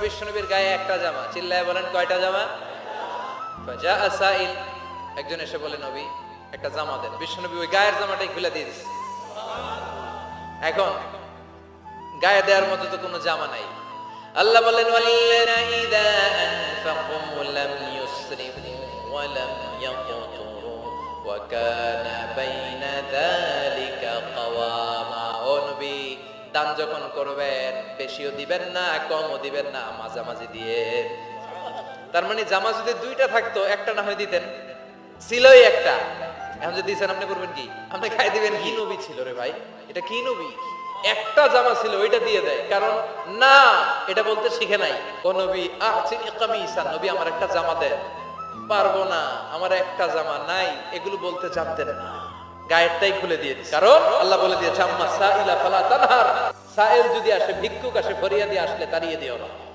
বিশ্বনবীর গায়ে একটা জামা, চিল্লায় বলেন কয়টা জামা? ফাজা আসাইল, একজন এসে বলে নবী একটা জামা দেন। বিশ্বনবী ওই গায়ের জামাটাই খুলে দিয়ে দিচ্ছে। এখন গায়ে দেওয়ার মতো তো কোনো জামা নাই। আল্লাহ বলেন ওয়াল্লাযীনা ইযা আনফাকু লাম ইউসরিফু ওয়া লাম ইয়াকতুরু ওয়া কানা বাইনা যালিকা কাওয়ামা। ও নবী, দান যখন করবেন বেশিও দিবেন না কমও দিবেন না, মাঝামাঝি দিয়ে। তার মানে জামা যদি দুইটা থাকতো একটা না হয় দিতেন, ছিলই একটা। এখন যদি দিচ্ছেন আপনি করবেন কি? আপনি খাই দিবেন কি? নবী ছিল রে ভাই, এটা কি নবী? একটা জামা ছিল ওইটা দিয়ে দেয়, কারণ না এটা বলতে শিখে নাই। ও নবী আহসিনি কামিসান, নবী আমার একটা জামা দেন। পারবো না, আমার একটা জামা নাই, এগুলো বলতে জানতেন না, গায়েরটাই খুলে দিয়ে দিয়েছে। কারণ আল্লাহ বলে দিয়েছে আম্মা সাইলা ফালা তানহার, সাইল যদি আসে, ভিক্ষুক আসে, ফরিয়াদি আসলে তাড়িয়ে দিও না।